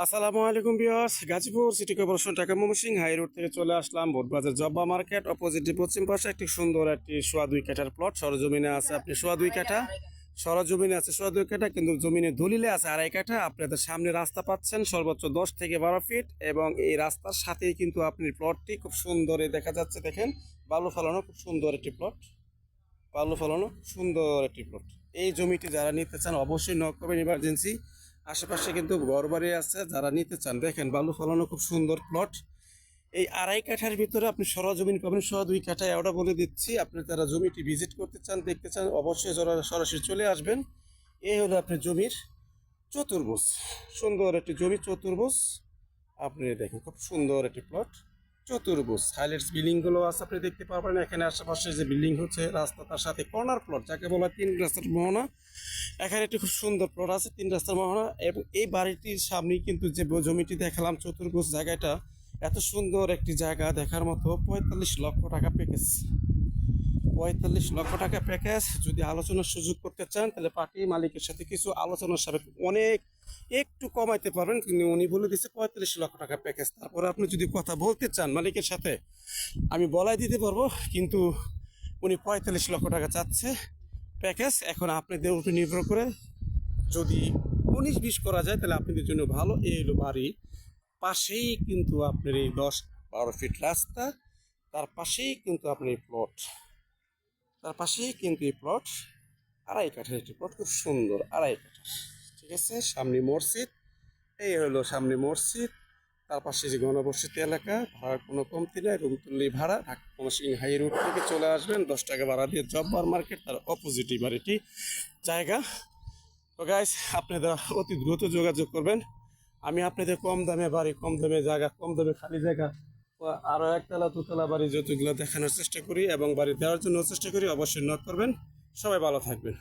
আসসালামু আলাইকুম viewers, Gazipur city corporation Dhaka Mymensingh high road থেকে চলে আসলাম বোটবাজার জব্বা মার্কেট অপোজিটে পশ্চিম পাশে একটি সুন্দর একটি সোয়া 2 কাঠার প্লট সরজমিনে আছে। আপনি সোয়া 2 কাঠা সরজমিনে আছে সোয়া 2 কাঠা, কিন্তু জমিনে দলিলে আছে আড়াই কাঠা। আপনাদের সামনে রাস্তা পাচ্ছেন সর্বোচ্চ 10 থেকে 12 ফিট, এবং এই রাস্তার সাথেই কিন্তু আপনি প্লটটি খুব সুন্দর দেখা যাচ্ছে। দেখেন, বালু ফেলানো খুব সুন্দর একটি প্লট, বালু ফেলানো সুন্দর একটি প্লট। এই জমিটি যারা নিতে চান অবশ্যই নক করবেন ইমার্জেন্সি। আশেপাশে কিন্তু ঘরবাড়ি আছে, যারা নিতে চান দেখেন বালু ফলানো খুব সুন্দর প্লট। এই আড়াই কাঠার ভিতরে আপনি সরজমিন পাবেন সোয়া 2 কাঠায়, ওটা বলে দিচ্ছি। আপনি যারা জমিটি ভিজিট করতে চান, দেখতে চান, অবশ্যই সরাসরি চলে আসবেন। এই হলো আপনার জমির চতুর্ভুজ, সুন্দর একটি জমি চতুর্ভুজ। আপনি দেখেন খুব সুন্দর একটি প্লট চতুর্ভুজ। হাইলাইটস বিল্ডিং গুলো আছে, আপনি দেখতে পাবেন। এখানে আশেপাশে যে বিল্ডিং হচ্ছে রাস্তা, তার সাথে কর্নার প্লট যাকে বলা 3 রাস্তার মোহনা। এখানে একটি খুব সুন্দর প্লট আছে 3 রাস্তার মোহনা, এবং এই বাড়িটির সামনেই কিন্তু যে জমিটি দেখালাম চতুর্ভুজ জায়গাটা, এত সুন্দর একটি জায়গা দেখার মতো। 45 লক্ষ টাকা প্যাকেজ, 45 লক্ষ টাকা প্যাকেজ। যদি আলোচনার সুযোগ করতে চান তাহলে পার্টি মালিকের সাথে কিছু আলোচনার সাপেক্ষে অনেক একটু কমাইতে পারবেন, কিন্তু উনি বলে দিচ্ছে 45 লক্ষ টাকা প্যাকেজ। তারপরে আপনি যদি কথা বলতে চান মালিকের সাথে, আমি বলাই দিতে পারবো, কিন্তু উনি 45 লক্ষ টাকা চাচ্ছে প্যাকেজ। এখন আপনাদের উপর নির্ভর করে, যদি 19-20 করা যায় তাহলে আপনাদের জন্য ভালো। এই হলো বাড়ি, পাশেই কিন্তু আপনার এই 10-12 ফিট রাস্তা, তার পাশেই কিন্তু আপনার এই প্লট, তার পাশেই কিন্তু এই প্লট আড়াই কাঠার একটি প্লট, খুব সুন্দর আড়াই কাঠার। ঠিক আছে, সামনে মসজিদ, এই হলো সামনে মসজিদ, তার পাশে যে ঘনবসতি এলাকা। ভাড়া কোনো কমতি নেই, রুম তুললেই ভাড়া। ঢাকা ময়মনসিংহ হাই রোড থেকে চলে আসবেন, 10 টাকা ভাড়া দিয়ে জব্বার মার্কেট, তার অপোজিটই বাড়িটি জায়গা। তো গাইস, আপনারা অতি দ্রুত যোগাযোগ করবেন। আমি আপনাদের কম দামে বাড়ি, কম দামে জায়গা, কম দামে খালি জায়গা, আরও একতলা দুতলা বাড়ি যতগুলো দেখানোর চেষ্টা করি এবং বাড়ি দেওয়ার জন্য চেষ্টা করি। অবশ্যই নক করবেন। সবাই ভালো থাকবেন।